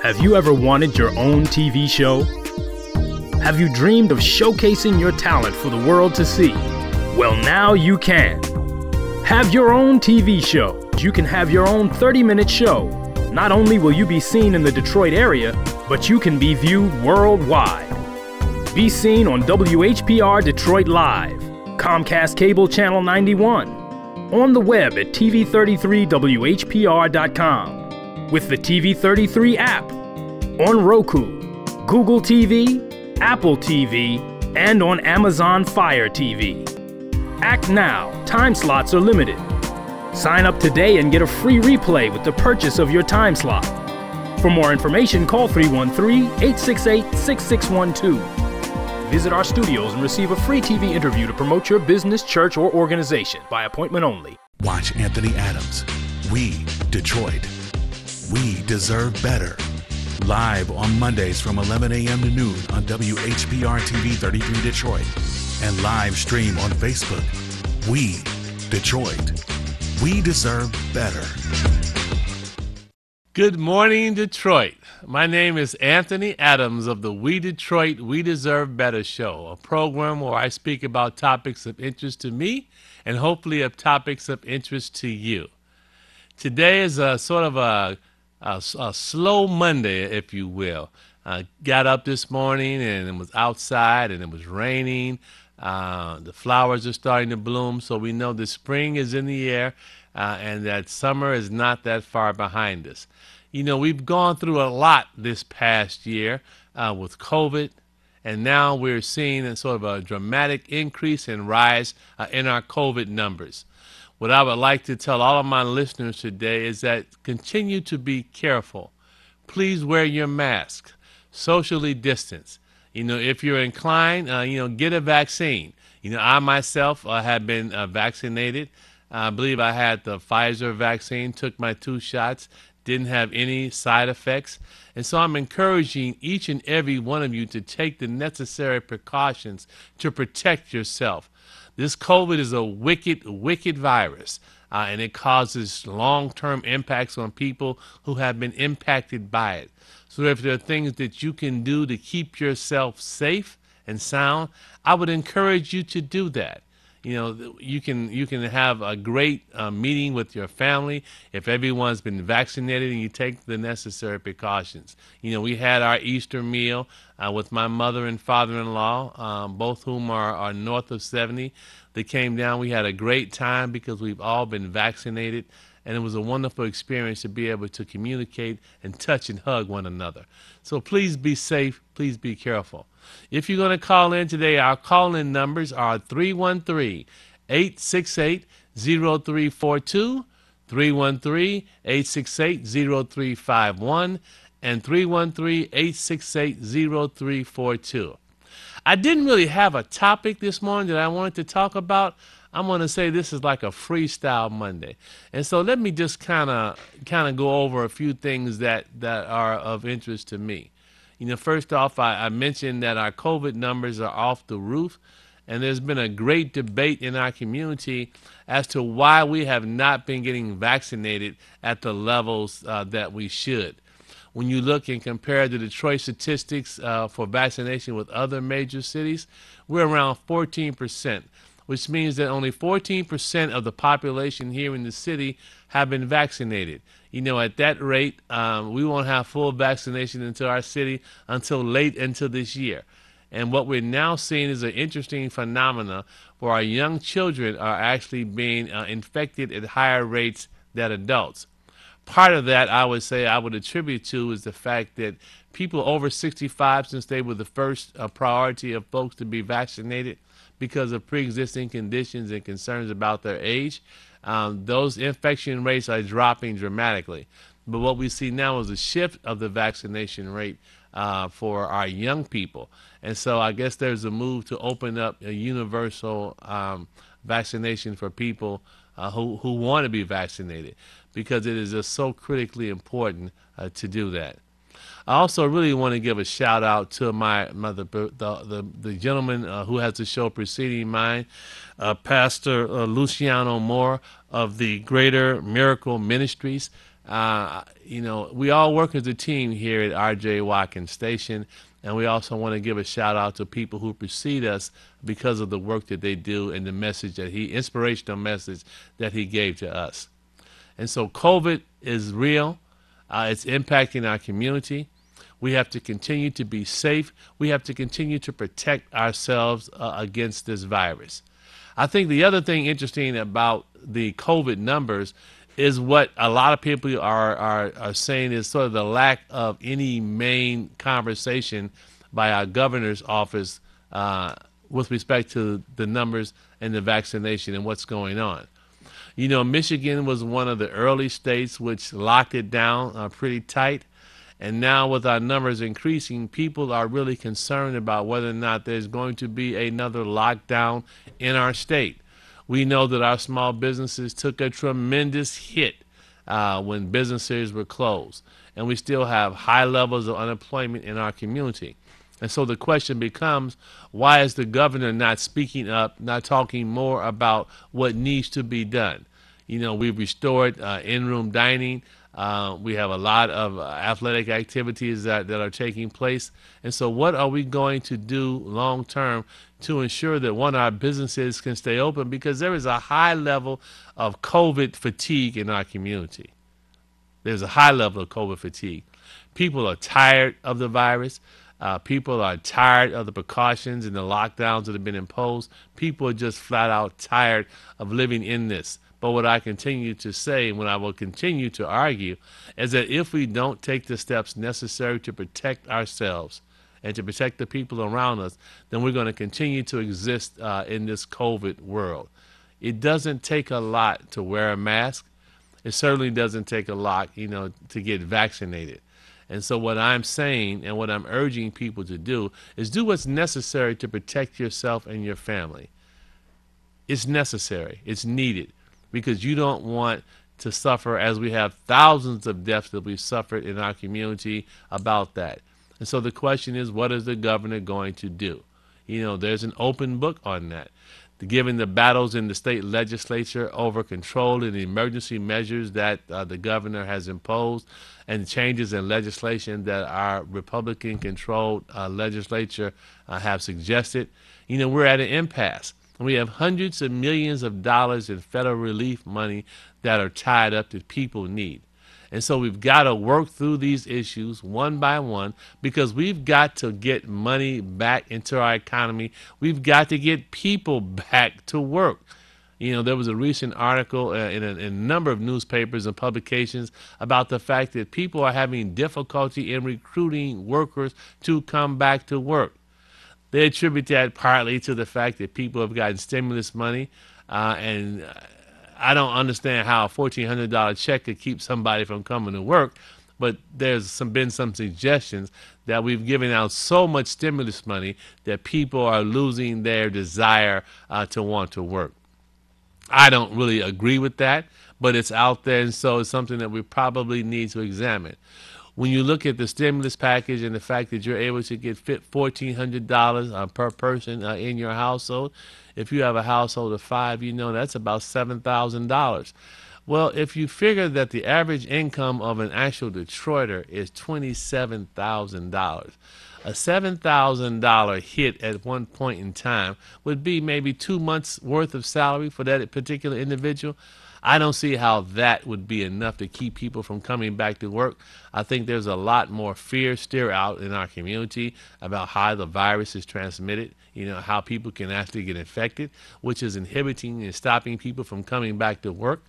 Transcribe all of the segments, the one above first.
Have you ever wanted your own TV show? Have you dreamed of showcasing your talent for the world to see? Well, now you can. Have your own TV show. You can have your own 30-minute show. Not only will you be seen in the Detroit area, but you can be viewed worldwide. Be seen on WHPR Detroit Live, Comcast Cable Channel 91, on the web at TV33WHPR.com, with the TV33 app, on Roku, Google TV, Apple TV, and on Amazon Fire TV. Act now. Time slots are limited. Sign up today and get a free replay with the purchase of your time slot. For more information, call 313-868-6612. Visit our studios and receive a free TV interview to promote your business, church, or organization by appointment only. Watch Anthony Adams, We, Detroit. We Deserve Better. Live on Mondays from 11 a.m. to noon on WHPR TV 33 Detroit. And live stream on Facebook. We, Detroit. We deserve better. Good morning, Detroit. My name is Anthony Adams of the We Detroit, We Deserve Better show, a program where I speak about topics of interest to me and hopefully of topics of interest to you. Today is a sort of a slow Monday, if you will. Got up this morning and it was outside and it was raining. The flowers are starting to bloom, so we know the spring is in the air and that summer is not that far behind us. You know, we've gone through a lot this past year with COVID, and now we're seeing a sort of a dramatic increase and rise in our COVID numbers. What I would like to tell all of my listeners today is that continue to be careful. Please wear your mask, socially distance. You know, if you're inclined, get a vaccine. You know, I myself have been vaccinated. I believe I had the Pfizer vaccine, took my 2 shots, didn't have any side effects. And so I'm encouraging each and every one of you to take the necessary precautions to protect yourself. This COVID is a wicked, wicked virus, and it causes long-term impacts on people who have been impacted by it. So if there are things that you can do to keep yourself safe and sound, I would encourage you to do that. You know, you can have a great meeting with your family if everyone's been vaccinated and you take the necessary precautions. You know, we had our Easter meal with my mother and father-in-law, both whom are north of 70. They came down. We had a great time because we've all been vaccinated. And it was a wonderful experience to be able to communicate and touch and hug one another. So please be safe. Please be careful. If you're going to call in today, our call-in numbers are 313-868-0342, 313-868-0351, and 313-868-0342. I didn't really have a topic this morning that I wanted to talk about. I'm going to say this is like a freestyle Monday. And so let me just kind of go over a few things that are of interest to me. You know, first off, I mentioned that our COVID numbers are off the roof, and there's been a great debate in our community as to why we have not been getting vaccinated at the levels that we should. When you look and compare the Detroit statistics for vaccination with other major cities, we're around 14%. Which means that only 14% of the population here in the city have been vaccinated. You know, at that rate, we won't have full vaccination into our city until late into this year. And what we're now seeing is an interesting phenomena where our young children are actually being infected at higher rates than adults. Part of that, I would say, I would attribute to is the fact that people over 65, since they were the first priority of folks to be vaccinated, because of pre-existing conditions and concerns about their age, those infection rates are dropping dramatically. But what we see now is a shift of the vaccination rate for our young people. And so I guess there's a move to open up a universal vaccination for people who want to be vaccinated, because it is just so critically important to do that. I also really want to give a shout out to the gentleman who has the show preceding mine, Pastor Luciano Moore of the Greater Miracle Ministries. We all work as a team here at RJ Watkins Station, and we also want to give a shout out to people who precede us because of the work that they do and the inspirational message that he gave to us. And so COVID is real. It's impacting our community. We have to continue to be safe. We have to continue to protect ourselves against this virus. I think the other thing interesting about the COVID numbers is what a lot of people are saying is sort of the lack of any main conversation by our governor's office with respect to the numbers and the vaccination and what's going on. Michigan was one of the early states which locked it down pretty tight. And now with our numbers increasing, people are really concerned about whether or not there's going to be another lockdown in our state. We know that our small businesses took a tremendous hit when businesses were closed. And we still have high levels of unemployment in our community. And so the question becomes, why is the governor not speaking up, not talking more about what needs to be done? We've restored in-room dining. We have a lot of athletic activities that are taking place. And so what are we going to do long term to ensure that, one, our businesses can stay open? Because there is a high level of COVID fatigue in our community. There's a high level of COVID fatigue. People are tired of the virus. People are tired of the precautions and the lockdowns that have been imposed. People are just flat out tired of living in this. But what I continue to say, and what I will continue to argue, is that if we don't take the steps necessary to protect ourselves and to protect the people around us, then we're going to continue to exist in this COVID world. It doesn't take a lot to wear a mask. It certainly doesn't take a lot, to get vaccinated. And so what I'm saying and what I'm urging people to do is do what's necessary to protect yourself and your family. It's necessary. It's needed, because you don't want to suffer, as we have thousands of deaths that we've suffered in our community about that. And so the question is, what is the governor going to do? There's an open book on that. Given the battles in the state legislature over control and the emergency measures that the governor has imposed, and changes in legislation that our Republican-controlled legislature have suggested, we're at an impasse. We have hundreds of millions of dollars in federal relief money that are tied up that people need. And so we've got to work through these issues one by one, because we've got to get money back into our economy. We've got to get people back to work. There was a recent article in a number of newspapers and publications about the fact that people are having difficulty in recruiting workers to come back to work. They attribute that partly to the fact that people have gotten stimulus money, and I don't understand how a $1,400 check could keep somebody from coming to work, but there's been some suggestions that we've given out so much stimulus money that people are losing their desire to want to work. I don't really agree with that, but it's out there, and so it's something that we probably need to examine. When you look at the stimulus package and the fact that you're able to get $1,400 per person in your household, if you have a household of 5, that's about $7,000. Well, if you figure that the average income of an actual Detroiter is $27,000, a $7,000 hit at one point in time would be maybe 2 months worth of salary for that particular individual. I don't see how that would be enough to keep people from coming back to work. I think there's a lot more fear still out in our community about how the virus is transmitted, how people can actually get infected, which is inhibiting and stopping people from coming back to work.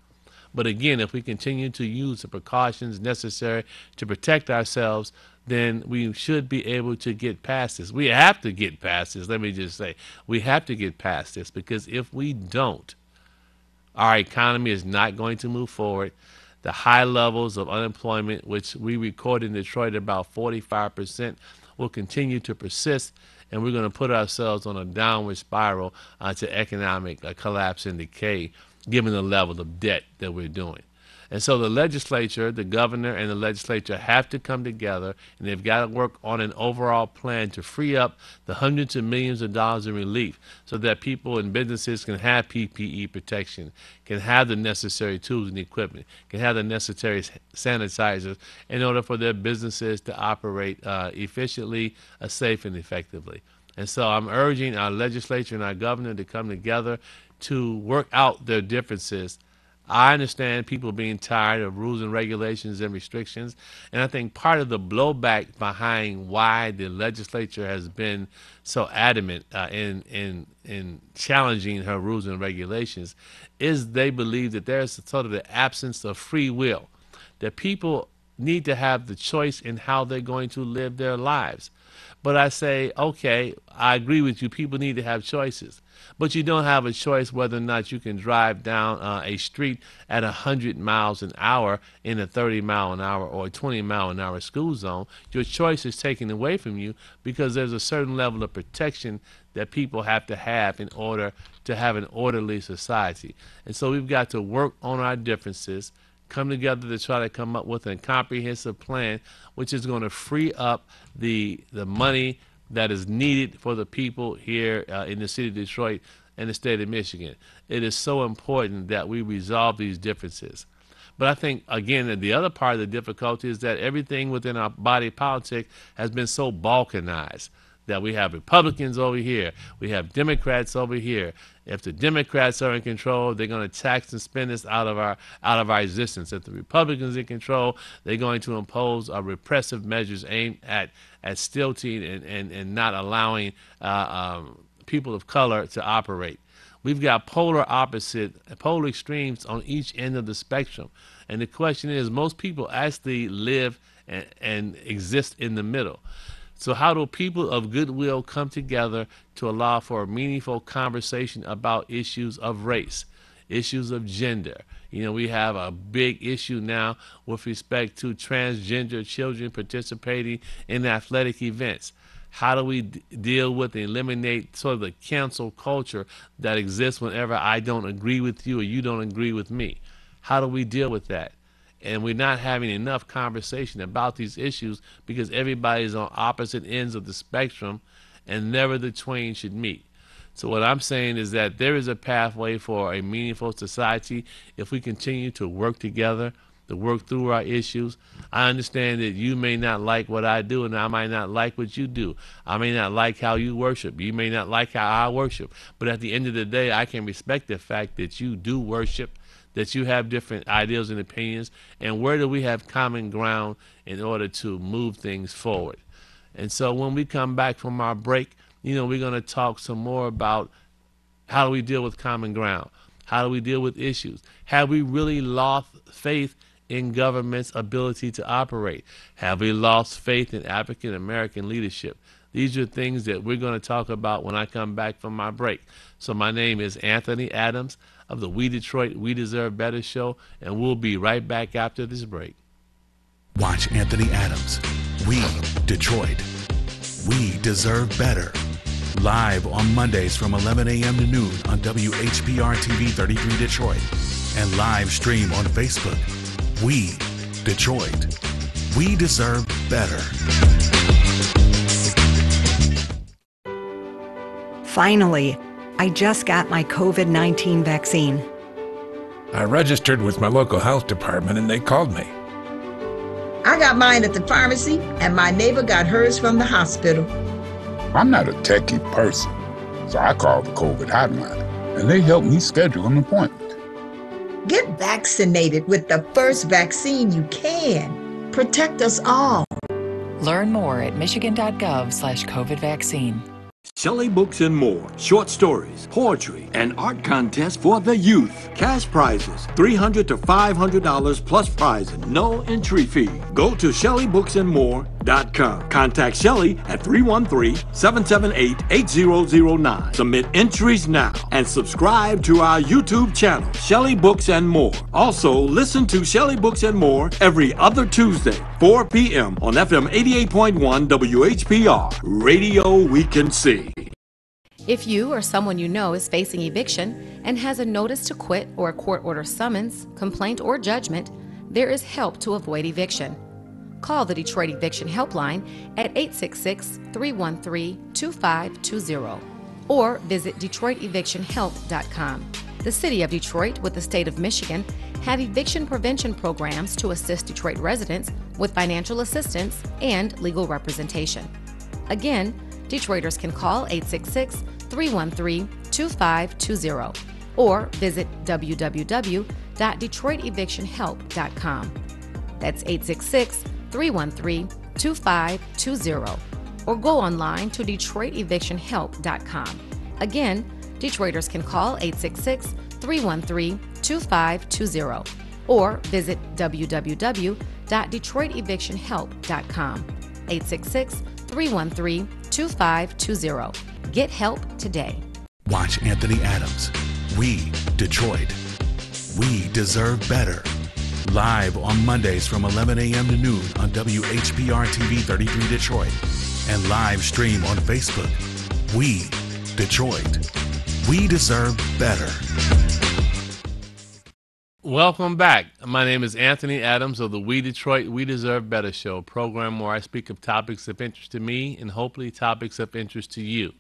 But again, if we continue to use the precautions necessary to protect ourselves, then we should be able to get past this. We have to get past this. Let me just say, we have to get past this, because if we don't, our economy is not going to move forward. The high levels of unemployment, which we record in Detroit about 45%, will continue to persist, and we're going to put ourselves on a downward spiral to economic collapse and decay, given the level of debt that we're doing. And so the legislature, the governor, and the legislature have to come together, and they've got to work on an overall plan to free up the hundreds of millions of dollars in relief so that people and businesses can have PPE protection, can have the necessary tools and equipment, can have the necessary sanitizers in order for their businesses to operate efficiently, safe, and effectively. And so I'm urging our legislature and our governor to come together to work out their differences. I understand people being tired of rules and regulations and restrictions, and I think part of the blowback behind why the legislature has been so adamant in challenging her rules and regulations is they believe that there's sort of the absence of free will, that people need to have the choice in how they're going to live their lives. But I say, okay, I agree with you. People need to have choices. But you don't have a choice whether or not you can drive down a street at 100 miles an hour in a 30-mile-an-hour or a 20-mile-an-hour school zone. Your choice is taken away from you because there's a certain level of protection that people have to have in order to have an orderly society. And so we've got to work on our differences, come together to try to come up with a comprehensive plan which is going to free up the money that is needed for the people here in the city of Detroit and the state of Michigan. It is so important that we resolve these differences. But I think, again, that the other part of the difficulty is that everything within our body politic has been so balkanized, that we have Republicans over here, we have Democrats over here. If the Democrats are in control, they're going to tax and spend us out of our existence. If the Republicans are in control, they're going to impose repressive measures aimed at stilting and not allowing people of color to operate. We've got polar extremes on each end of the spectrum. And the question is, most people actually live and exist in the middle. So how do people of goodwill come together to allow for a meaningful conversation about issues of race, issues of gender? You know, we have a big issue now with respect to transgender children participating in athletic events. How do we deal with and eliminate sort of the cancel culture that exists whenever I don't agree with you or you don't agree with me? How do we deal with that? And we're not having enough conversation about these issues because everybody's on opposite ends of the spectrum and never the twain should meet. So what I'm saying is that there is a pathway for a meaningful society if we continue to work together, to work through our issues. I understand that you may not like what I do and I might not like what you do. I may not like how you worship. You may not like how I worship. But at the end of the day, I can respect the fact that you do worship, that you have different ideas and opinions, and where do we have common ground in order to move things forward. And so when we come back from our break, you know, we're going to talk some more about how do we deal with common ground? How do we deal with issues? Have we really lost faith in government's ability to operate? Have we lost faith in African American leadership? These are things that we're going to talk about when I come back from my break. So my name is Anthony Adams of the We Detroit, We Deserve Better show, and we'll be right back after this break. Watch Anthony Adams, We Detroit, We Deserve Better, live on Mondays from 11 a.m. to noon on WHPR TV 33 Detroit, and live stream on Facebook. We Detroit, We Deserve Better. Finally, I just got my COVID-19 vaccine. I registered with my local health department and they called me. I got mine at the pharmacy and my neighbor got hers from the hospital. I'm not a techie person, so I called the COVID hotline and they helped me schedule an appointment. Get vaccinated with the first vaccine you can. Protect us all. Learn more at michigan.gov/COVID vaccine. Shelley Books and More. Short stories, poetry, and art contests for the youth. Cash prizes, $300 to $500 plus prize and no entry fee. Go to ShelleyBooksandMore.com. Contact Shelley at 313-778-8009. Submit entries now and subscribe to our YouTube channel, Shelley Books and More. Also, listen to Shelley Books and More every other Tuesday, 4 p.m. on FM 88.1 WHPR. Radio we can see. If you or someone you know is facing eviction and has a notice to quit or a court order summons, complaint, or judgment, there is help to avoid eviction. Call the Detroit Eviction Helpline at 866-313-2520 or visit DetroitEvictionHelp.com. The City of Detroit with the State of Michigan have eviction prevention programs to assist Detroit residents with financial assistance and legal representation. Again, Detroiters can call 866-313-2520 or visit www.DetroitEvictionHelp.com. That's 866-313-2520 or go online to DetroitEvictionHelp.com. Again, Detroiters can call 866-313-2520 or visit www.DetroitEvictionHelp.com. 866-313-2520. Get help today. Watch Anthony Adams. We, Detroit. We deserve better. Live on Mondays from 11 a.m. to noon on WHPR TV 33 Detroit. And live stream on Facebook. We, Detroit. We deserve better. Welcome back. My name is Anthony Adams of the We Detroit, We Deserve Better show, program where I speak of topics of interest to me and hopefully topics of interest to you.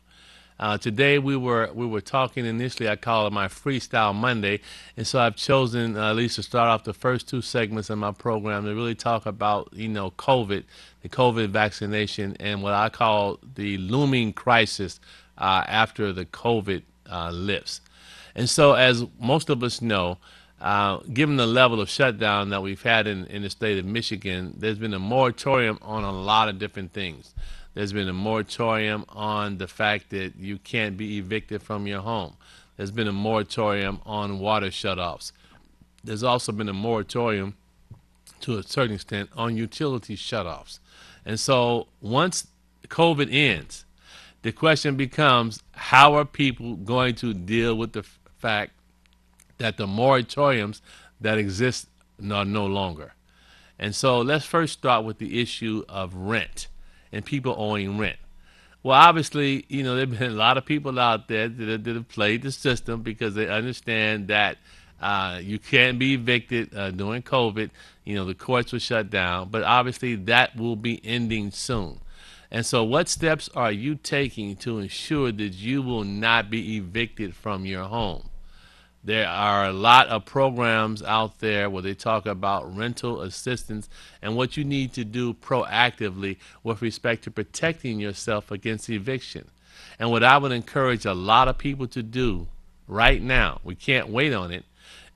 Today we were talking initially, I call it my Freestyle Monday, and so I've chosen at least to start off the first two segments of my program to really talk about, COVID, the COVID vaccination, and what I call the looming crisis after the COVID lifts. And so as most of us know, given the level of shutdown that we've had in the state of Michigan, there's been a moratorium on a lot of different things. There's been a moratorium on the fact that you can't be evicted from your home. There's been a moratorium on water shutoffs. There's also been a moratorium, to a certain extent, on utility shutoffs. And so once COVID ends, the question becomes, how are people going to deal with the fact that the moratoriums that exist are no longer? And so let's first start with the issue of rent and people owing rent. Well, obviously, there have been a lot of people out there that have played the system because they understand that you can't be evicted during COVID. The courts were shut down, but obviously that will be ending soon. And so what steps are you taking to ensure that you will not be evicted from your home? There are a lot of programs out there where they talk about rental assistance and what you need to do proactively with respect to protecting yourself against eviction. And what I would encourage a lot of people to do right now, we can't wait on it,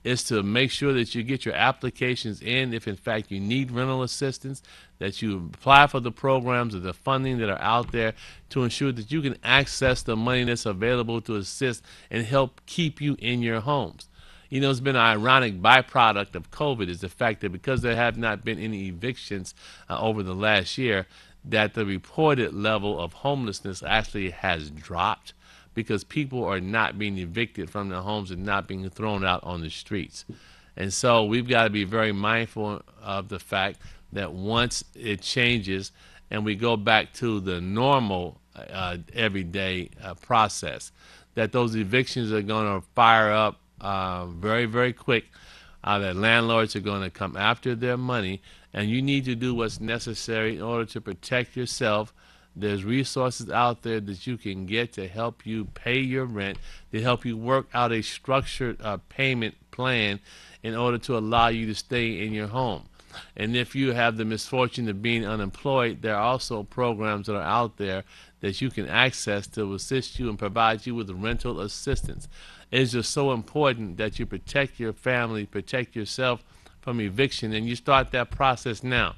is to make sure that you get your applications in if in fact you need rental assistance, that you apply for the programs or the funding that are out there to ensure that you can access the money that's available to assist and help keep you in your homes. It's been an ironic byproduct of COVID is the fact that because there have not been any evictions over the last year, that the reported level of homelessness actually has dropped, because people are not being evicted from their homes and not being thrown out on the streets. And so we've got to be very mindful of the fact that once it changes and we go back to the normal everyday process, that those evictions are going to fire up very, very quick, that landlords are going to come after their money, and you need to do what's necessary in order to protect yourself. There's resources out there that you can get to help you pay your rent, to help you work out a structured payment plan in order to allow you to stay in your home. And if you have the misfortune of being unemployed, there are also programs that are out there that you can access to assist you and provide you with rental assistance. It's just so important that you protect your family, protect yourself from eviction, and you start that process now.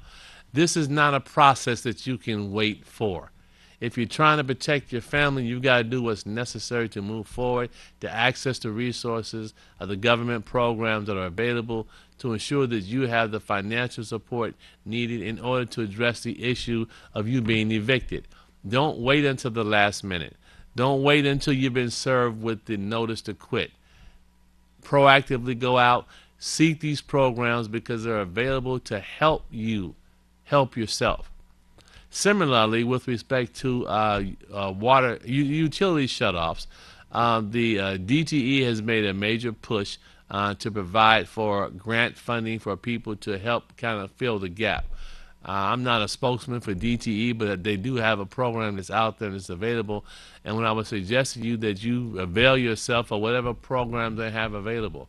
This is not a process that you can wait for. If you're trying to protect your family, you've got to do what's necessary to move forward, to access the resources of the government programs that are available to ensure that you have the financial support needed in order to address the issue of you being evicted. Don't wait until the last minute. Don't wait until you've been served with the notice to quit. Proactively go out, seek these programs because they're available to help you help yourself. Similarly, with respect to water utility shutoffs, the DTE has made a major push to provide for grant funding for people to help kind of fill the gap. I'm not a spokesman for DTE, but they do have a program that's out there and it's available. And when I would suggest to you that you avail yourself of whatever programs they have available.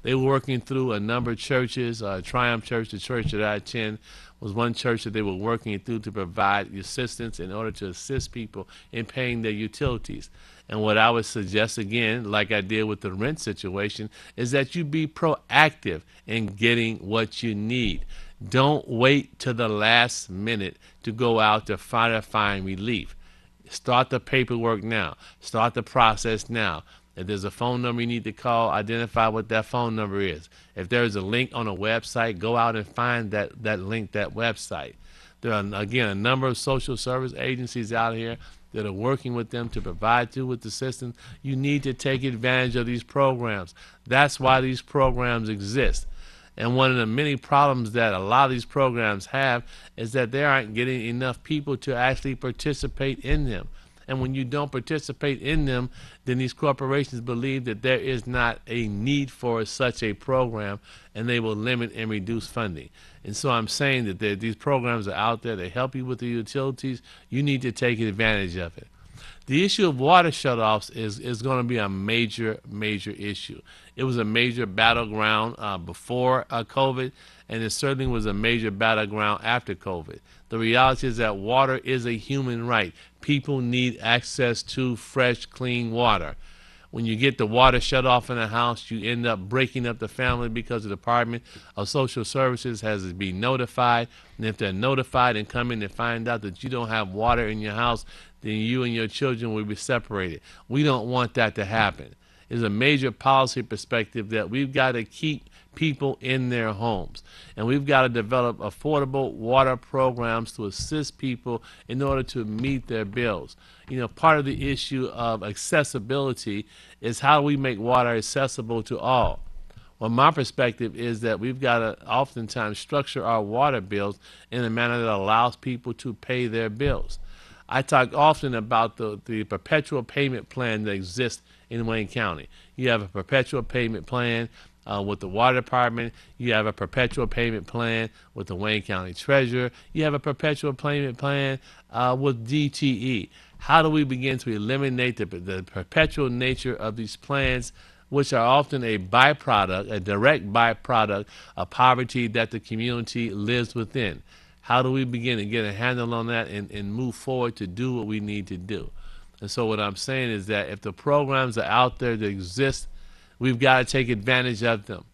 They were working through a number of churches. Triumph Church, the church that I attend, was one church that they were working through to provide assistance in order to assist people in paying their utilities. And what I would suggest, again, like I did with the rent situation, is that you be proactive in getting what you need. Don't wait till the last minute to go out to find relief. Start the paperwork now. Start the process now. If there's a phone number you need to call, identify what that phone number is. If there's a link on a website, go out and find that link, that website. There are, again, a number of social service agencies out here that are working with them to provide you with assistance. You need to take advantage of these programs. That's why these programs exist. And one of the many problems that a lot of these programs have is that they aren't getting enough people to actually participate in them. And when you don't participate in them, then these corporations believe that there is not a need for such a program, and they will limit and reduce funding. And so I'm saying that these programs are out there. They help you with the utilities. You need to take advantage of it. The issue of water shutoffs is going to be a major issue. It was a major battleground before COVID, and it certainly was a major battleground after COVID. The reality is that water is a human right. People need access to fresh, clean water. When you get the water shut off in a house, you end up breaking up the family because the Department of Social Services has to be notified. And if they're notified and come in and find out that you don't have water in your house, then you and your children will be separated. We don't want that to happen. It's a major policy perspective that we've got to keep people in their homes. And we've got to develop affordable water programs to assist people in order to meet their bills. You know, part of the issue of accessibility is how we make water accessible to all. Well, my perspective is that we've got to oftentimes structure our water bills in a manner that allows people to pay their bills. I talk often about the perpetual payment plan that exists in Wayne County. You have a perpetual payment plan with the water department. You have a perpetual payment plan with the Wayne County treasurer. You have a perpetual payment plan with DTE. How do we begin to eliminate the perpetual nature of these plans, which are often a byproduct, a direct byproduct of poverty that the community lives within? How do we begin to get a handle on that and move forward to do what we need to do? And so what I'm saying is that if the programs are out there that exist, we've got to take advantage of them.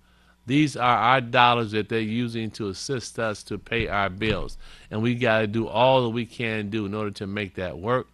These are our dollars that they're using to assist us to pay our bills. And we got to do all that we can do in order to make that work.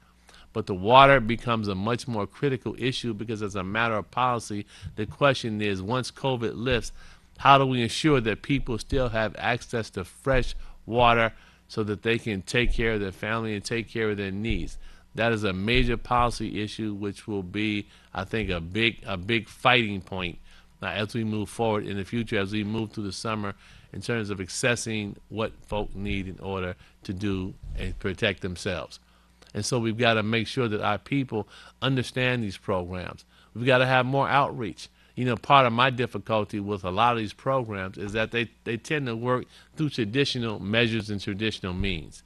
But the water becomes a much more critical issue because as a matter of policy, the question is, once COVID lifts, how do we ensure that people still have access to fresh water so that they can take care of their family and take care of their needs? That is a major policy issue, which will be, I think, a big fighting point as we move forward in the future, as we move through the summer, in terms of accessing what folk need in order to do and protect themselves. And so we've got to make sure that our people understand these programs. We've got to have more outreach. You know, part of my difficulty with a lot of these programs is that they tend to work through traditional measures and traditional means.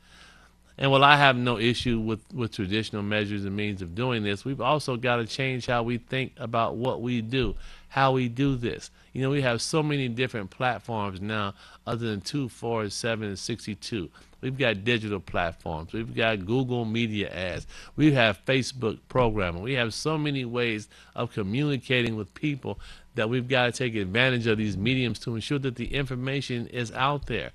And while I have no issue with traditional measures and means of doing this, we've also got to change how we think about what we do, how we do this. You know, we have so many different platforms now other than 2, 4, 7, and 62. We've got digital platforms. We've got Google Media ads. We have Facebook programming. We have so many ways of communicating with people that we've got to take advantage of these mediums to ensure that the information is out there.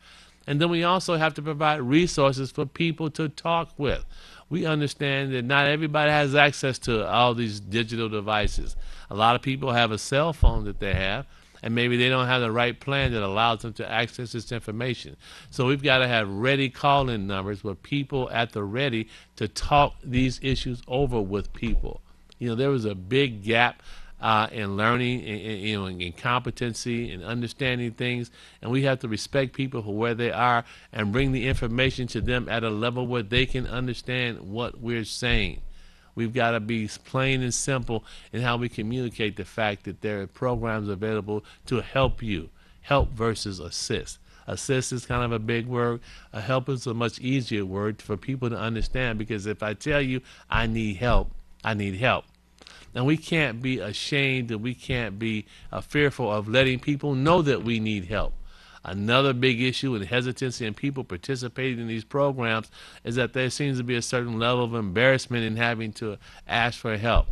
And then we also have to provide resources for people to talk with. We understand that not everybody has access to all these digital devices. A lot of people have a cell phone that they have, and maybe they don't have the right plan that allows them to access this information. So we've got to have ready call-in numbers with people at the ready to talk these issues over with people. You know, there was a big gap in learning, in competency, and understanding things. And we have to respect people for where they are and bring the information to them at a level where they can understand what we're saying. We've got to be plain and simple in how we communicate the fact that there are programs available to help you. Help versus assist. Assist is kind of a big word. Help is a much easier word for people to understand, because if I tell you I need help, I need help. And we can't be ashamed, and we can't be fearful of letting people know that we need help. Another big issue and hesitancy in people participating in these programs is that there seems to be a certain level of embarrassment in having to ask for help.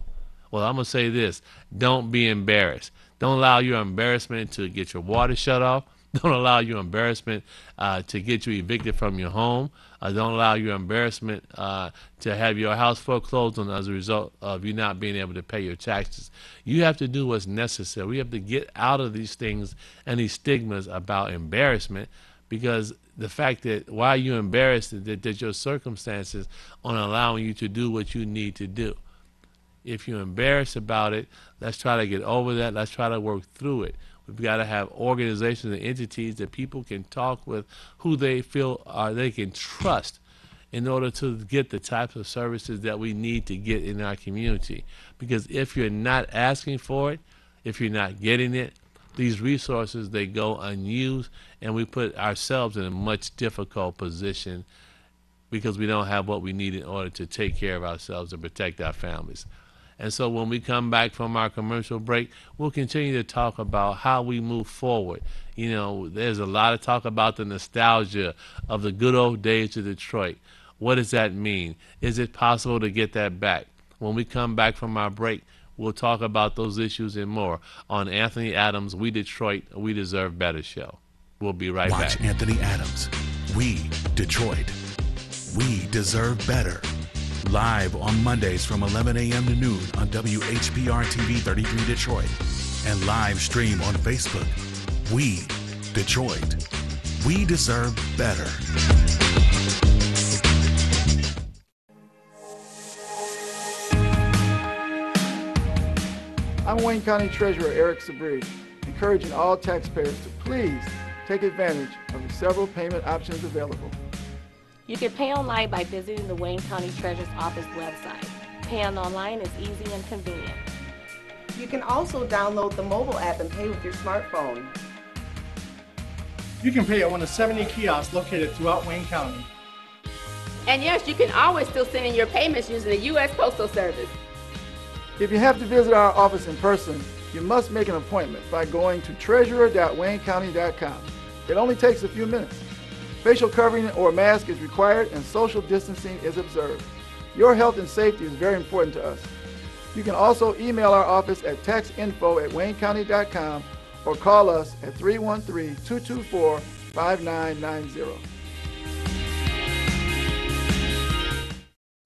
Well, I'm going to say this. Don't be embarrassed. Don't allow your embarrassment to get your water shut off. Don't allow your embarrassment to get you evicted from your home. Don't allow your embarrassment to have your house foreclosed on as a result of you not being able to pay your taxes. You have to do what's necessary. We have to get out of these things and these stigmas about embarrassment, because the fact that why you're embarrassed is that your circumstances aren't allowing you to do what you need to do. If you're embarrassed about it, let's try to get over that. Let's try to work through it. We've got to have organizations and entities that people can talk with, who they feel they can trust, in order to get the types of services that we need to get in our community. Because if you're not asking for it, if you're not getting it, these resources, they go unused, and we put ourselves in a much difficult position because we don't have what we need in order to take care of ourselves and protect our families. And so when we come back from our commercial break, we'll continue to talk about how we move forward. You know, there's a lot of talk about the nostalgia of the good old days of Detroit. What does that mean? Is it possible to get that back? When we come back from our break, we'll talk about those issues and more on Anthony Adams' We Detroit, We Deserve Better show. We'll be right back. Watch Anthony Adams, We Detroit, We Deserve Better. Live on Mondays from 11 a.m. to noon on WHPR TV 33 Detroit. And live stream on Facebook. We Detroit. We deserve better. I'm Wayne County Treasurer Eric Sabri, encouraging all taxpayers to please take advantage of the several payment options available. You can pay online by visiting the Wayne County Treasurer's Office website. Paying online is easy and convenient. You can also download the mobile app and pay with your smartphone. You can pay at one of 70 kiosks located throughout Wayne County. And yes, you can always still send in your payments using the U.S. Postal Service. If you have to visit our office in person, you must make an appointment by going to treasurer.waynecounty.com. It only takes a few minutes. Facial covering or mask is required and social distancing is observed. Your health and safety is very important to us. You can also email our office at taxinfo@waynecounty.com or call us at 313-224-5990.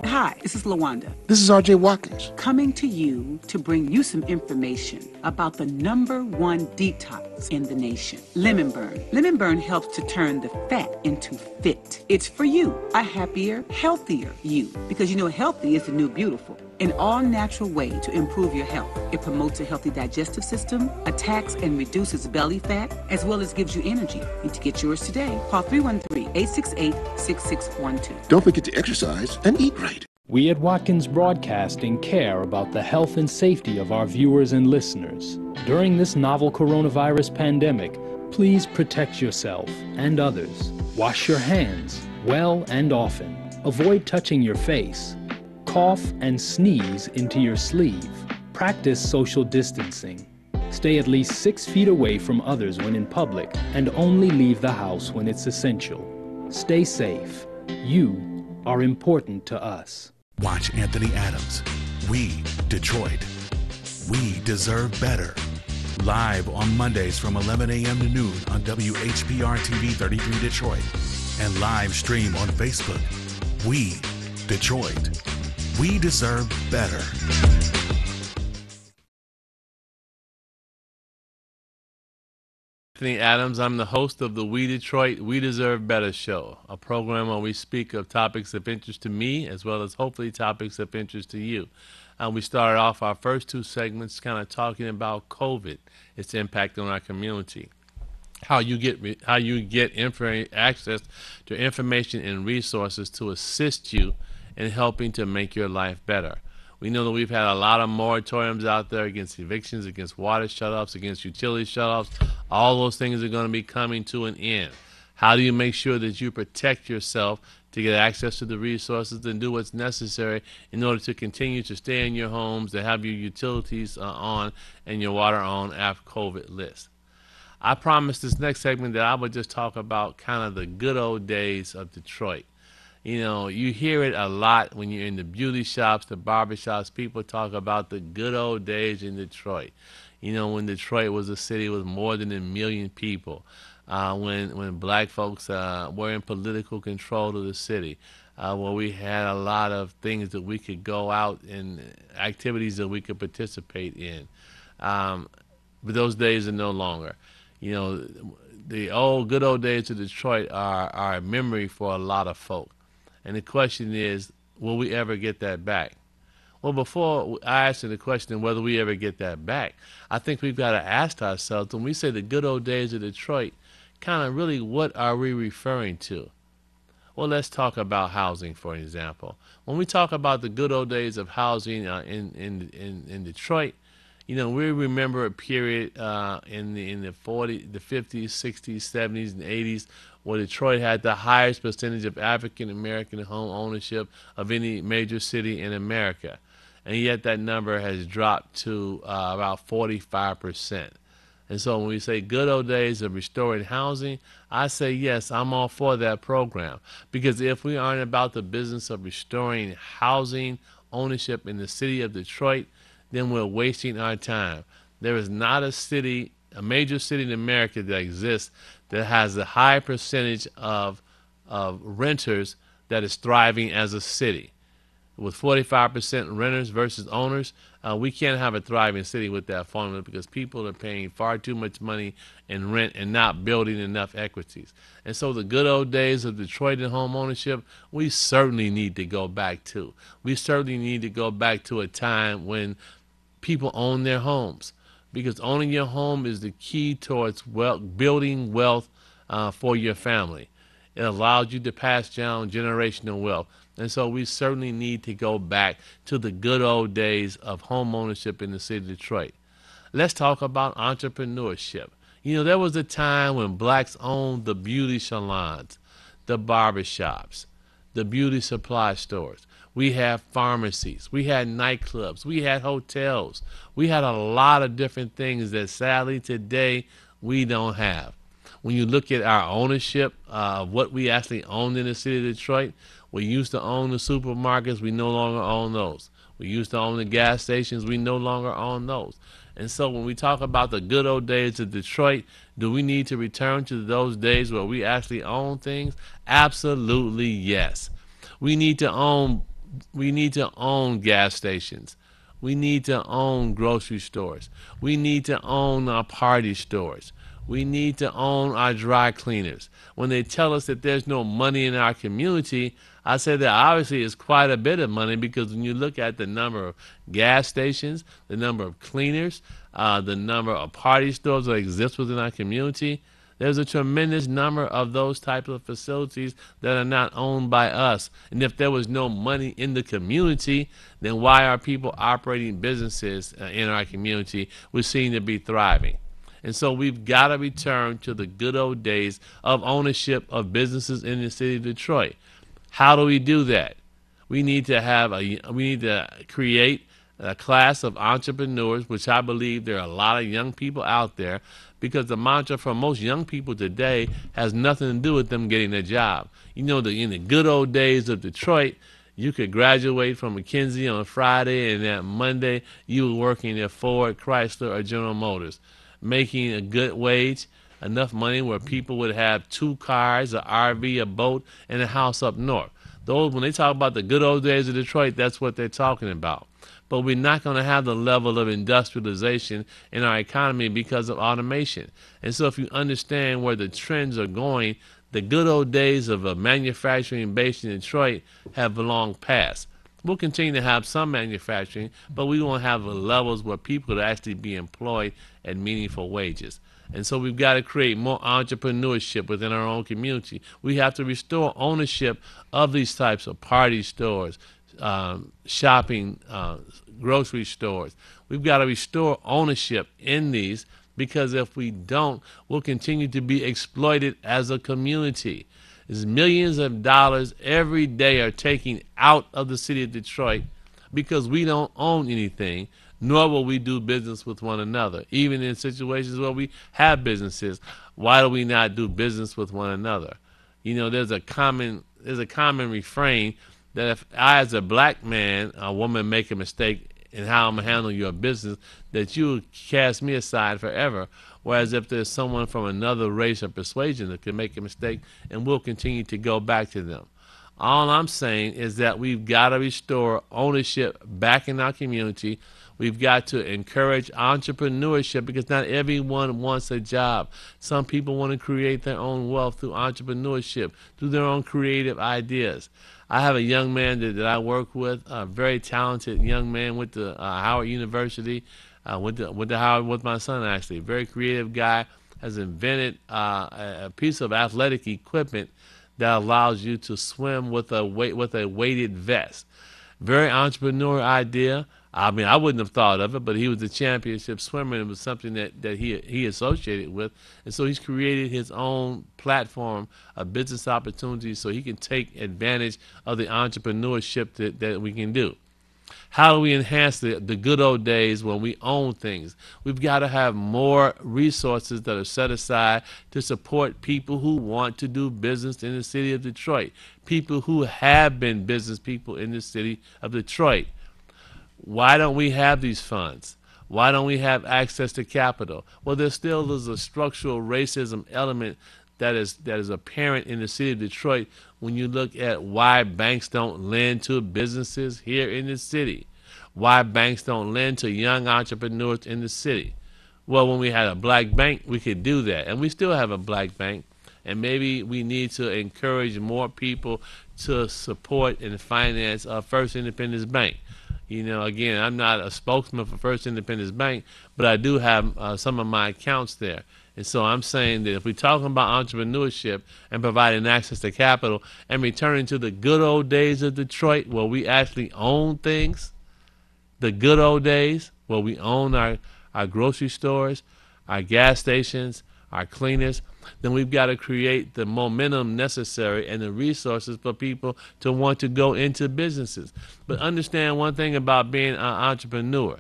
Hi, this is LaWanda. This is RJ Watkins. Coming to you to bring you some information about the #1 detox in the nation, Lemon Burn. Lemon Burn helps to turn the fat into fit. It's for you, a happier, healthier you, because you know healthy is the new beautiful. An all-natural way to improve your health. It promotes a healthy digestive system, attacks and reduces belly fat, as well as gives you energy. Need to get yours today. Call 313-868-6612. Don't forget to exercise and eat right. We at Watkins Broadcasting care about the health and safety of our viewers and listeners. During this novel coronavirus pandemic, please protect yourself and others. Wash your hands well and often. Avoid touching your face. Cough and sneeze into your sleeve. Practice social distancing. Stay at least 6 feet away from others when in public and only leave the house when it's essential. Stay safe. You are important to us. Watch Anthony Adams, We Detroit. We Deserve Better. Live on Mondays from 11 a.m. to noon on WHPR TV 33 Detroit. And live stream on Facebook. We Detroit. We deserve better. Anthony Adams. I'm the host of the We Detroit, We Deserve Better show, a program where we speak of topics of interest to me as well as hopefully topics of interest to you. We started off our first two segments kind of talking about COVID, its impact on our community, how you get access to information and resources to assist you in helping to make your life better. We know that we've had a lot of moratoriums out there against evictions, against water shutoffs, against utility shutoffs. All those things are going to be coming to an end. How do you make sure that you protect yourself to get access to the resources and do what's necessary in order to continue to stay in your homes, to have your utilities on and your water on after COVID list? I promised this next segment that I would just talk about kind of the good old days of Detroit. You know, you hear it a lot when you're in the beauty shops, the barber shops. People talk about the good old days in Detroit. You know, when Detroit was a city with more than 1 million people, when black folks were in political control of the city, where we had a lot of things that we could go out and activities that we could participate in. But those days are no longer. You know, the good old days of Detroit are a memory for a lot of folk. And the question is, will we ever get that back? Well, before I answer the question whether we ever get that back, I think we've got to ask ourselves, when we say the good old days of Detroit, kind of really what are we referring to? Well, let's talk about housing, for example. When we talk about the good old days of housing in Detroit, you know, we remember a period in the 40s, the 50s, 60s, 70s, and 80s where Detroit had the highest percentage of African American home ownership of any major city in America. And yet that number has dropped to about 45%. And so when we say good old days of restoring housing, I say yes, I'm all for that program. Because if we aren't about the business of restoring housing ownership in the city of Detroit, then we're wasting our time. There is not a major city in America that exists that has a high percentage of renters that is thriving as a city. With 45% renters versus owners, we can't have a thriving city with that formula because people are paying far too much money in rent and not building enough equities. And so the good old days of Detroit and home ownership, we certainly need to go back to. We certainly need to go back to a time when people own their homes, because owning your home is the key towards building wealth for your family. It allows you to pass down generational wealth. And so we certainly need to go back to the good old days of home ownership in the city of Detroit. Let's talk about entrepreneurship. You know, there was a time when blacks owned the beauty salons, the barbershops, the beauty supply stores. We had pharmacies. We had nightclubs. We had hotels. We had a lot of different things that sadly today we don't have. When you look at our ownership of what we actually owned in the city of Detroit, we used to own the supermarkets. We no longer own those. We used to own the gas stations. We no longer own those. And so when we talk about the good old days of Detroit, do we need to return to those days where we actually own things? Absolutely yes. We need to own gas stations. We need to own grocery stores. We need to own our party stores. We need to own our dry cleaners. When they tell us that there's no money in our community, I say that obviously it's quite a bit of money, because when you look at the number of gas stations, the number of cleaners, the number of party stores that exist within our community, there's a tremendous number of those types of facilities that are not owned by us. And if there was no money in the community, then why are people operating businesses in our community which seem to be thriving? And so we've got to return to the good old days of ownership of businesses in the city of Detroit. How do we do that? We need to create a class of entrepreneurs, which I believe there are a lot of young people out there, because the mantra for most young people today has nothing to do with them getting a job. You know, in the good old days of Detroit, you could graduate from McKinsey on a Friday, and that Monday you were working at Ford, Chrysler, or General Motors, making a good wage, enough money where people would have 2 cars, an RV, a boat, and a house up north. When they talk about the good old days of Detroit, that's what they're talking about. But we're not going to have the level of industrialization in our economy because of automation. And so if you understand where the trends are going, the good old days of a manufacturing base in Detroit have long passed. We'll continue to have some manufacturing, but we won't have the levels where people could actually be employed at meaningful wages. And so we've got to create more entrepreneurship within our own community. We have to restore ownership of these types of party stores, shopping, grocery stores. We've got to restore ownership in these, because if we don't, we'll continue to be exploited as a community. There's millions of dollars every day are taken out of the city of Detroit because we don't own anything, nor will we do business with one another. Even in situations where we have businesses, why do we not do business with one another? You know, there's a common refrain that if I, as a black man, a woman, make a mistake in how I'm handling your business, that you cast me aside forever. Whereas if there's someone from another race or persuasion that can make a mistake, and we'll continue to go back to them. All I'm saying is that we've got to restore ownership back in our community. We've got to encourage entrepreneurship, because not everyone wants a job. Some people want to create their own wealth through entrepreneurship, through their own creative ideas. I have a young man that I work with, a very talented young man, went to Howard University, went to Howard with my son actually. Very creative guy, has invented a piece of athletic equipment that allows you to swim with a weighted vest. Very entrepreneurial idea. I mean, I wouldn't have thought of it, but he was a championship swimmer, and it was something that he associated with. And so he's created his own platform of business opportunities so he can take advantage of the entrepreneurship that we can do. How do we enhance the good old days when we own things? We've got to have more resources that are set aside to support people who want to do business in the city of Detroit, people who have been business people in the city of Detroit. Why don't we have these funds? Why don't we have access to capital? Well, there still is a structural racism element that is apparent in the city of Detroit when you look at why banks don't lend to businesses here in the city, why banks don't lend to young entrepreneurs in the city. Well, when we had a black bank, we could do that, and we still have a black bank, and maybe we need to encourage more people to support and finance First Independence Bank. You know, again, I'm not a spokesman for First Independence Bank, but I do have some of my accounts there. And so I'm saying that if we're talking about entrepreneurship and providing access to capital and returning to the good old days of Detroit where we actually own things, the good old days where we own our grocery stores, our gas stations, our cleaners, then we've got to create the momentum necessary and the resources for people to want to go into businesses. But understand one thing about being an entrepreneur.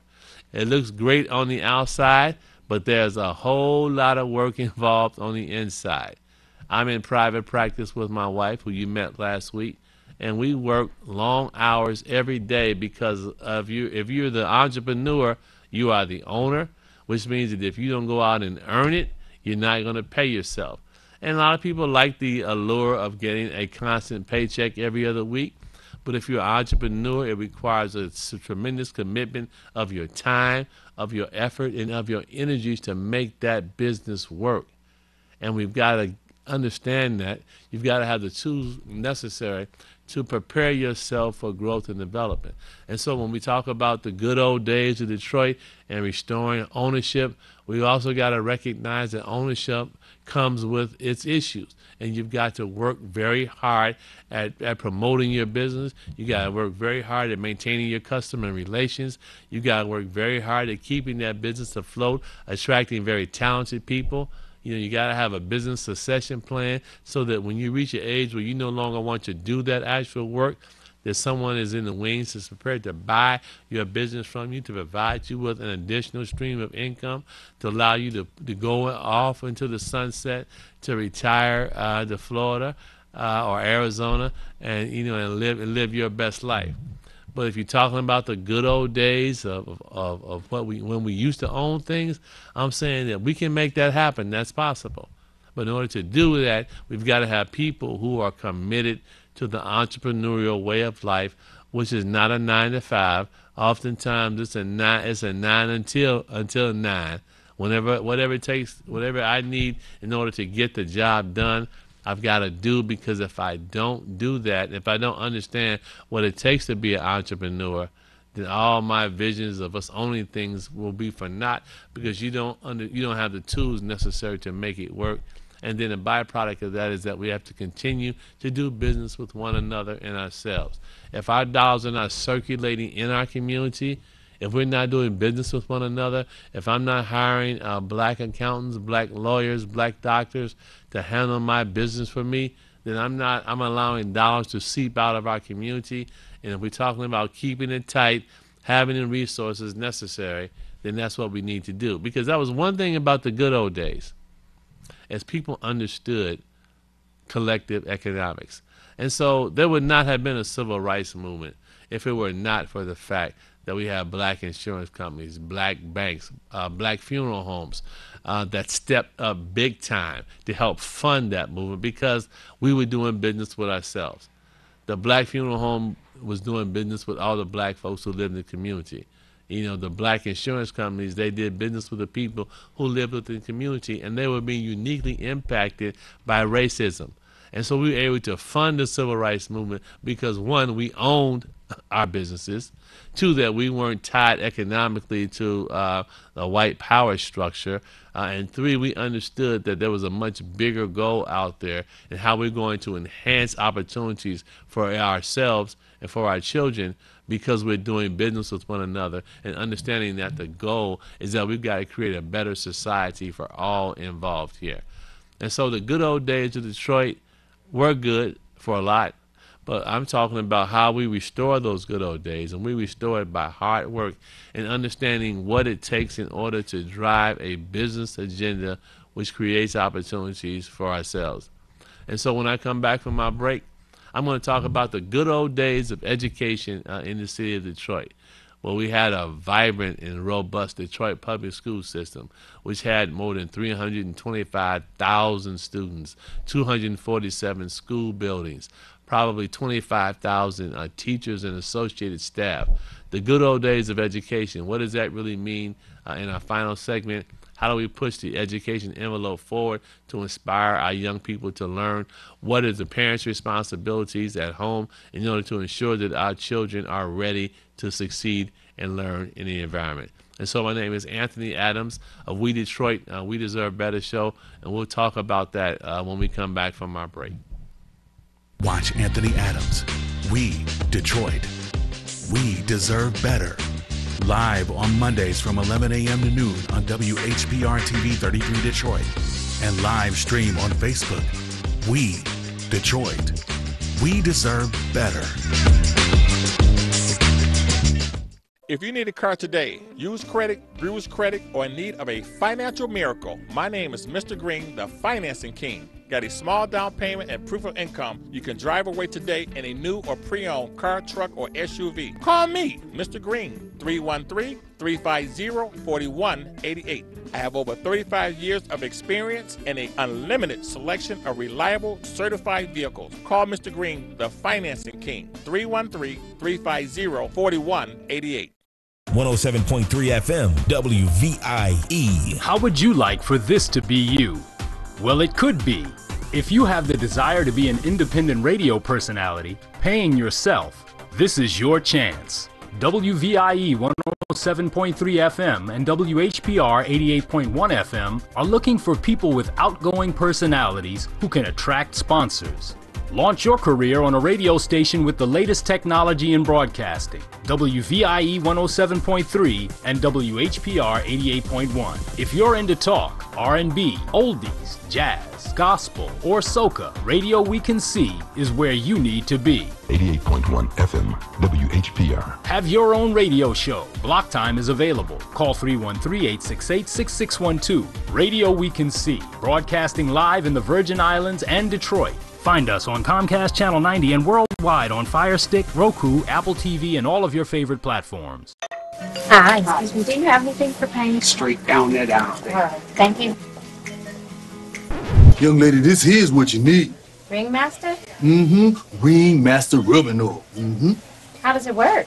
It looks great on the outside, but there's a whole lot of work involved on the inside. I'm in private practice with my wife, who you met last week, and we work long hours every day because if you're the entrepreneur, you are the owner, which means that if you don't go out and earn it, you're not going to pay yourself. And a lot of people like the allure of getting a constant paycheck every other week. But if you're an entrepreneur, it requires a tremendous commitment of your time, of your effort, and of your energies to make that business work. And we've got to understand that. You've got to have the tools necessary to prepare yourself for growth and development. And so when we talk about the good old days of Detroit and restoring ownership, we also got to recognize that ownership comes with its issues. And you've got to work very hard at promoting your business. You got to work very hard at maintaining your customer relations. You got to work very hard at keeping that business afloat, attracting very talented people. You know, you got to have a business succession plan so that when you reach an age where you no longer want to do that actual work, that someone is in the wings that's prepared to buy your business from you, to provide you with an additional stream of income, to allow you to go off into the sunset, to retire to Florida or Arizona, and and live your best life. But if you're talking about the good old days of when we used to own things, I'm saying that we can make that happen. That's possible. But in order to do that, we've got to have people who are committed to the entrepreneurial way of life, which is not a 9 to 5. Oftentimes it's a 9 until 9. Whatever it takes, whatever I need in order to get the job done, I've got to do, because if I don't do that, if I don't understand what it takes to be an entrepreneur, then all my visions of us owning things will be for naught, because you don't have the tools necessary to make it work. And then a byproduct of that is that we have to continue to do business with one another and ourselves. If our dollars are not circulating in our community, if we're not doing business with one another, if I'm not hiring black accountants, black lawyers, black doctors to handle my business for me, then I'm allowing dollars to seep out of our community. And if we're talking about keeping it tight, having the resources necessary, then that's what we need to do. Because that was one thing about the good old days, as people understood collective economics. And so there would not have been a civil rights movement if it were not for the fact that we have black insurance companies, black banks, black funeral homes that stepped up big time to help fund that movement, because we were doing business with ourselves. The black funeral home was doing business with all the black folks who lived in the community. You know, the black insurance companies, they did business with the people who lived within the community, and they were being uniquely impacted by racism. And so we were able to fund the civil rights movement because, one, we owned our businesses. Two, that we weren't tied economically to a white power structure. And three, we understood that there was a much bigger goal out there and how we're going to enhance opportunities for ourselves and for our children, because we're doing business with one another and understanding that the goal is that we've got to create a better society for all involved here. And so the good old days of Detroit were good for a lot, but I'm talking about how we restore those good old days, and we restore it by hard work and understanding what it takes in order to drive a business agenda which creates opportunities for ourselves. And so when I come back from my break, I'm going to talk about the good old days of education in the city of Detroit, where we had a vibrant and robust Detroit public school system, which had more than 325,000 students, 247 school buildings, probably 25,000 teachers and associated staff. The good old days of education, what does that really mean? In our final segment, how do we push the education envelope forward to inspire our young people to learn? What is the parents' responsibilities at home in order to ensure that our children are ready to succeed and learn in the environment? And so my name is Anthony Adams of We Detroit, We Deserve Better show, and we'll talk about that when we come back from our break. Watch Anthony Adams, We Detroit, We Deserve Better. Live on Mondays from 11 a.m. to noon on WHPR TV 33 Detroit. And live stream on Facebook. We Detroit. We deserve better. If you need a car today, use credit, bruise credit, or in need of a financial miracle, my name is Mr. Green, the Financing King. Got a small down payment and proof of income. You can drive away today in a new or pre-owned car, truck, or SUV. Call me, Mr. Green, 313-350-4188. I have over 35 years of experience and an unlimited selection of reliable, certified vehicles. Call Mr. Green, the Financing King, 313-350-4188. 107.3 FM, WVIE. How would you like for this to be you? Well, it could be. If you have the desire to be an independent radio personality, paying yourself, this is your chance. WVIE 107.3 FM and WHPR 88.1 FM are looking for people with outgoing personalities who can attract sponsors. Launch your career on a radio station with the latest technology in broadcasting. WVIE 107.3 and WHPR 88.1. If you're into talk, R&B, oldies, jazz, gospel, or soca, Radio We Can See is where you need to be. 88.1 FM, WHPR. Have your own radio show. Block time is available. Call 313-868-6612. Radio We Can See, broadcasting live in the Virgin Islands and Detroit. Find us on Comcast Channel 90 and worldwide on Fire Stick, Roku, Apple TV, and all of your favorite platforms. Hi, excuse me, do you have anything for paint? Straight down that aisle there. All right, thank you. Young lady, this here's what you need. Ringmaster? Ringmaster rubbing oil. How does it work?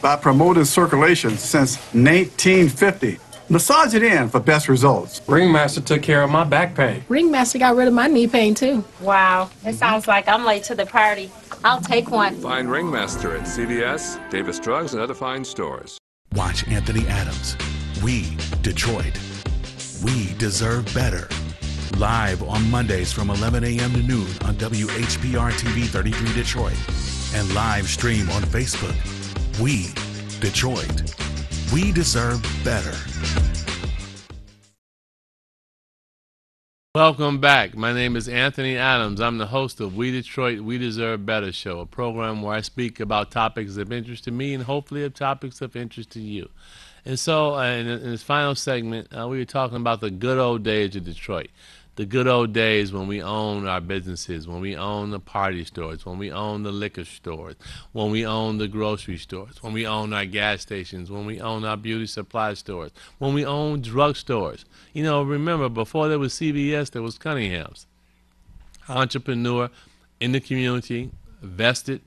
By promoting circulation since 1950. Massage it in for best results. Ringmaster took care of my back pain. Ringmaster got rid of my knee pain, too. Wow, it sounds like I'm late to the party. I'll take one. Find Ringmaster at CVS, Davis Drugs, and other fine stores. Watch Anthony Adams. We, Detroit. We deserve better. Live on Mondays from 11 a.m. to noon on WHPR TV 33 Detroit. And live stream on Facebook. We, Detroit. We deserve better. Welcome back. My name is Anthony Adams. I'm the host of We Detroit, We Deserve Better show, a program where I speak about topics of interest to me and hopefully of topics of interest to you. And so in this final segment, we were talking about the good old days of Detroit. The good old days when we owned our businesses, when we owned the party stores, when we owned the liquor stores, when we owned the grocery stores, when we owned our gas stations, when we owned our beauty supply stores, when we owned drug stores. You know, remember, before there was CVS, there was Cunningham's. Entrepreneur in the community, vested,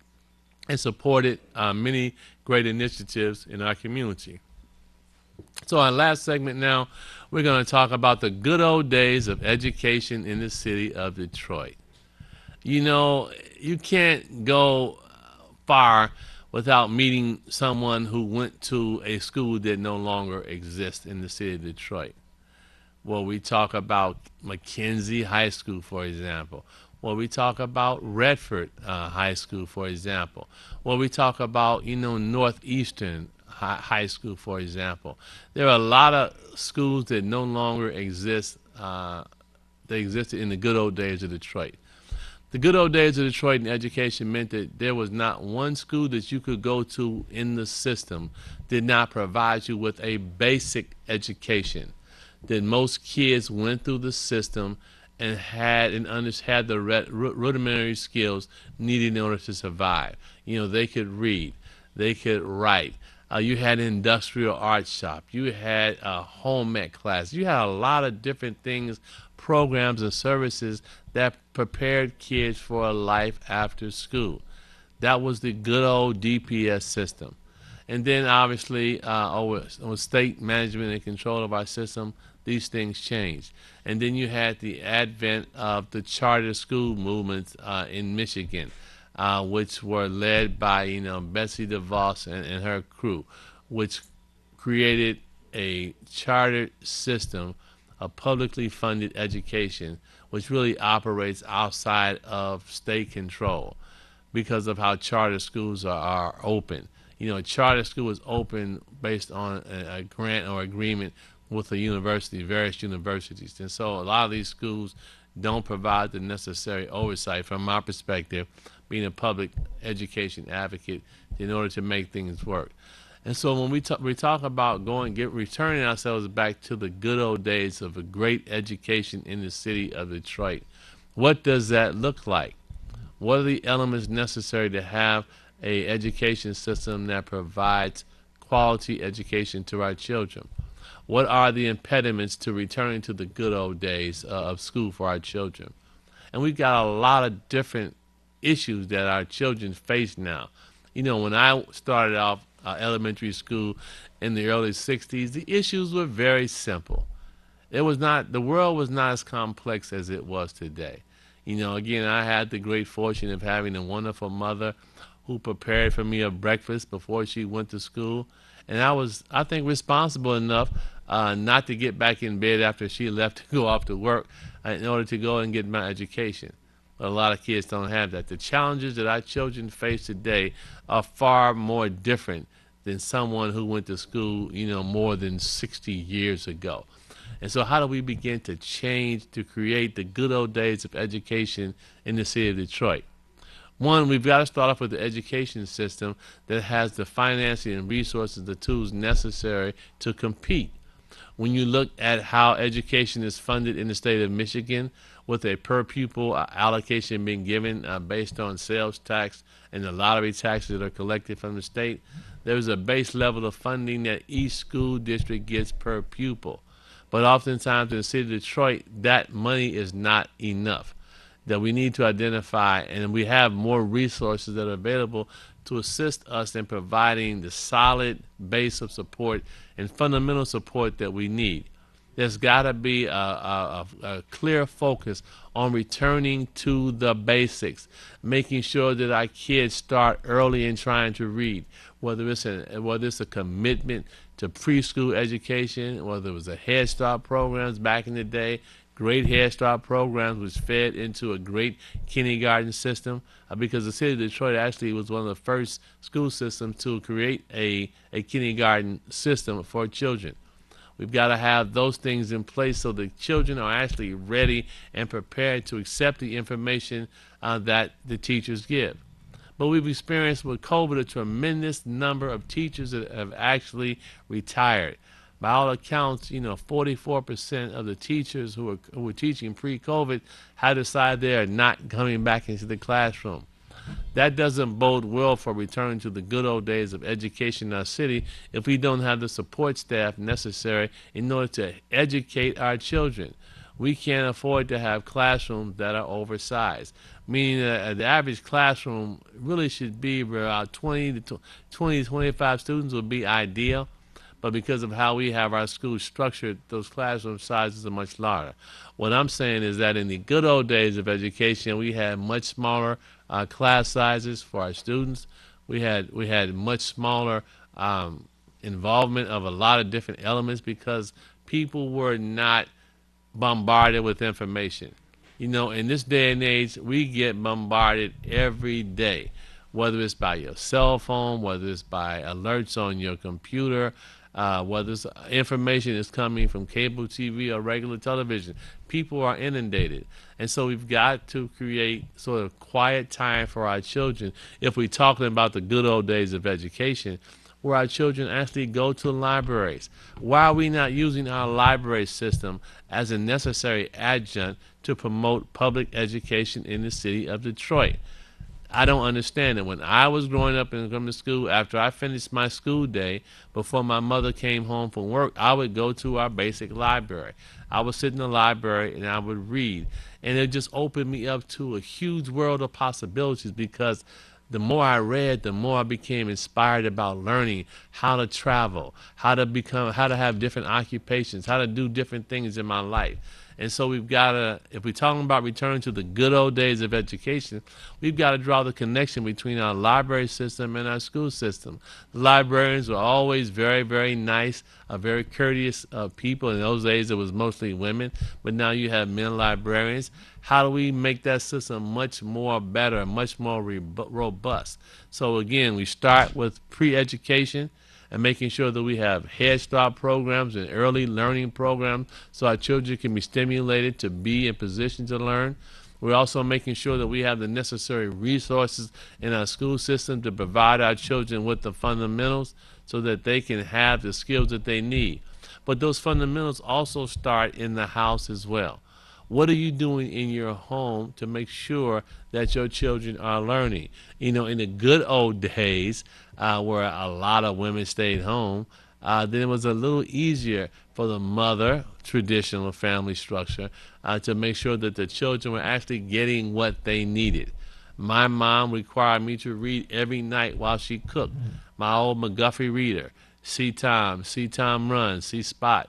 and supported many great initiatives in our community. So our last segment now, we're going to talk about the good old days of education in the city of Detroit. You know, you can't go far without meeting someone who went to a school that no longer exists in the city of Detroit. Well, we talk about McKenzie High School, for example. Well, we talk about Redford High School, for example. Well, we talk about, Northeastern High School, for example. There are a lot of schools that no longer exist. They existed in the good old days of Detroit. The good old days of Detroit in education meant that there was not one school that you could go to in the system did not provide you with a basic education. That most kids went through the system and had the rudimentary skills needed in order to survive. They could read, they could write. You had an industrial arts shop. You had a home ec class. You had a lot of different things, programs and services that prepared kids for a life after school. That was the good old DPS system. And then obviously with state management and control of our system, these things changed. And then you had the advent of the charter school movements in Michigan. Which were led by, Betsy DeVos and her crew, which created a charter system of publicly funded education, which really operates outside of state control because of how charter schools are open. A charter school is open based on a grant or agreement with a university, various universities. And so a lot of these schools don't provide the necessary oversight from my perspective, being a public education advocate, in order to make things work. And so when we talk about returning ourselves back to the good old days of a great education in the city of Detroit, what does that look like? What are the elements necessary to have an education system that provides quality education to our children? What are the impediments to returning to the good old days of school for our children? And we've got a lot of different issues that our children face now. When I started off elementary school in the early 60s, the issues were very simple. The world was not as complex as it was today. Again, I had the great fortune of having a wonderful mother who prepared for me a breakfast before she went to school. And I was, I think, responsible enough not to get back in bed after she left to go off to work in order to go and get my education. But a lot of kids don't have that. The challenges that our children face today are far more different than someone who went to school, more than 60 years ago. And so how do we begin to change to create the good old days of education in the city of Detroit? One, we've got to start off with the education system that has the financing and resources, the tools necessary to compete. When you look at how education is funded in the state of Michigan, with a per pupil allocation being given based on sales tax and the lottery taxes that are collected from the state, there's a base level of funding that each school district gets per pupil. But oftentimes in the city of Detroit, that money is not enough. That we need to identify, and we have more resources that are available to assist us in providing the solid base of support and fundamental support that we need. There's got to be a clear focus on returning to the basics, making sure that our kids start early in trying to read, whether it's a commitment to preschool education, whether it was a Head Start programs back in the day. Great Head Start programs was fed into a great kindergarten system because the city of Detroit actually was one of the first school systems to create a kindergarten system for children. We've got to have those things in place so the children are actually ready and prepared to accept the information that the teachers give. But we've experienced with COVID a tremendous number of teachers that have actually retired. By all accounts, 44% of the teachers who were teaching pre-COVID have decided they are not coming back into the classroom. That doesn't bode well for returning to the good old days of education in our city if we don't have the support staff necessary in order to educate our children. We can't afford to have classrooms that are oversized, meaning that the average classroom really should be about 20 to 25 students would be ideal. But because of how we have our schools structured, those classroom sizes are much larger. What I'm saying is that in the good old days of education, we had much smaller class sizes for our students. We had much smaller involvement of a lot of different elements because people were not bombarded with information. In this day and age, we get bombarded every day, whether it's by your cell phone, whether it's by alerts on your computer, whether it's information is coming from cable TV or regular television. People are inundated. And so we've got to create sort of quiet time for our children if we're talking about the good old days of education, where our children actually go to libraries. Why are we not using our library system as a necessary adjunct to promote public education in the city of Detroit? I don't understand it. When I was growing up and coming to school, after I finished my school day, before my mother came home from work, I would go to our basic library. I would sit in the library and I would read. And it just opened me up to a huge world of possibilities because the more I read, the more I became inspired about learning how to travel, how to have different occupations, how to do different things in my life. And so we've got to, if we're talking about returning to the good old days of education, we've got to draw the connection between our library system and our school system. The librarians were always very, very nice, very courteous people. In those days, it was mostly women, but now you have men librarians. How do we make that system much more better, much more robust? So again, we start with pre-education and making sure that we have Head Start programs and early learning programs so our children can be stimulated to be in position to learn. We're also making sure that we have the necessary resources in our school system to provide our children with the fundamentals so that they can have the skills that they need. But those fundamentals also start in the house as well. What are you doing in your home to make sure that your children are learning? In the good old days, where a lot of women stayed home, then it was a little easier for the mother, traditional family structure, to make sure that the children were actually getting what they needed. My mom required me to read every night while she cooked. My old McGuffey reader, See Tom run, See Spot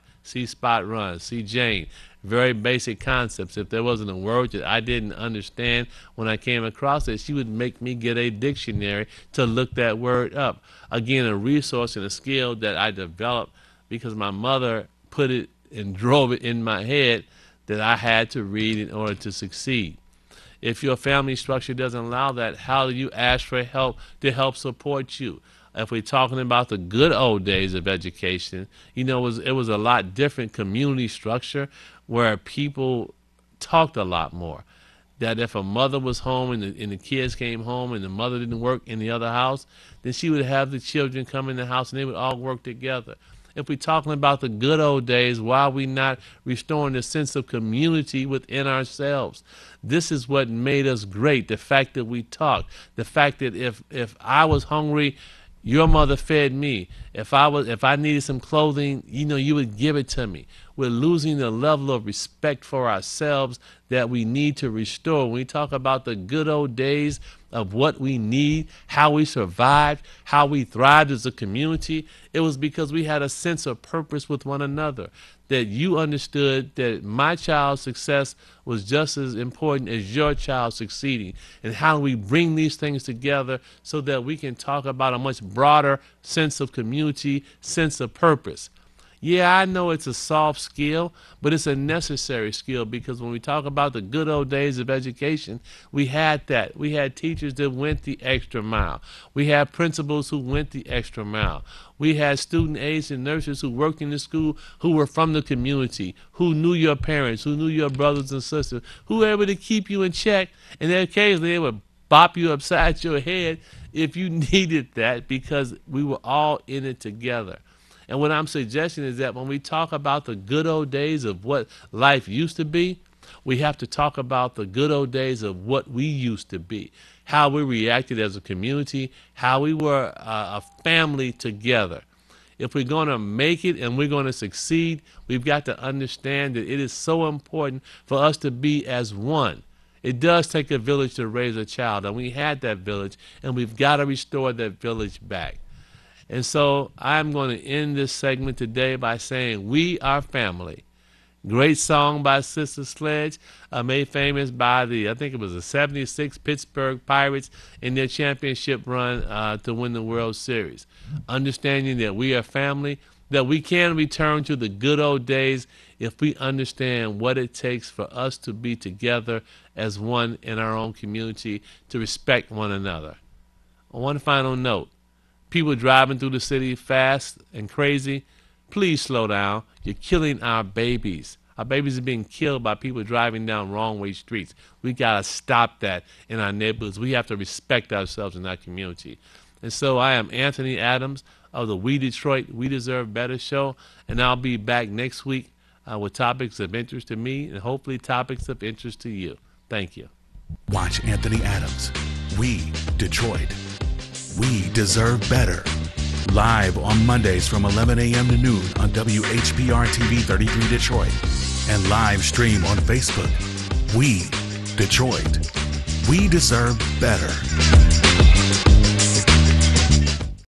run, See Jane. Very basic concepts. If there wasn't a word that I didn't understand when I came across it, she would make me get a dictionary to look that word up. Again, a resource and a skill that I developed because my mother put it and drove it in my head that I had to read in order to succeed. If your family structure doesn't allow that, how do you ask for help to help support you? If we're talking about the good old days of education, it was a lot different community structure where people talked a lot more. That if a mother was home and the kids came home and the mother didn't work in the other house, then she would have the children come in the house and they would all work together. If we're talking about the good old days, why are we not restoring the sense of community within ourselves? This is what made us great, the fact that we talked, the fact that if I was hungry, your mother fed me. If I needed some clothing, you would give it to me. We're losing the level of respect for ourselves that we need to restore. When we talk about the good old days of what we need, how we survived, how we thrived as a community, it was because we had a sense of purpose with one another, that you understood that my child's success was just as important as your child succeeding. And how do we bring these things together so that we can talk about a much broader sense of community, sense of purpose. Yeah, I know it's a soft skill, but it's a necessary skill, because when we talk about the good old days of education, we had that. We had teachers that went the extra mile. We had principals who went the extra mile. We had student aides and nurses who worked in the school who were from the community, who knew your parents, who knew your brothers and sisters, who were able to keep you in check, and then occasionally they would bop you upside your head if you needed that, because we were all in it together. And what I'm suggesting is that when we talk about the good old days of what life used to be, we have to talk about the good old days of what we used to be, how we reacted as a community, how we were a family together. If we're going to make it and we're going to succeed, we've got to understand that it is so important for us to be as one. It does take a village to raise a child, and we had that village, and we've got to restore that village back. And so I'm going to end this segment today by saying we are family. Great song by Sister Sledge, made famous by I think it was the 76 Pittsburgh Pirates in their championship run to win the World Series. Understanding that we are family, that we can return to the good old days if we understand what it takes for us to be together as one in our own community, to respect one another. On one final note, people driving through the city fast and crazy, please slow down. You're killing our babies. Our babies are being killed by people driving down wrong way streets. We got to stop that in our neighborhoods. We have to respect ourselves in our community. And so I am Anthony Adams of the We Detroit, We Deserve Better show, and I'll be back next week with topics of interest to me and hopefully topics of interest to you. Thank you. Watch Anthony Adams, We Detroit. We Deserve Better. Live on Mondays from 11 a.m. to noon on WHPR TV 33 Detroit. And live stream on Facebook. We Detroit. We deserve better.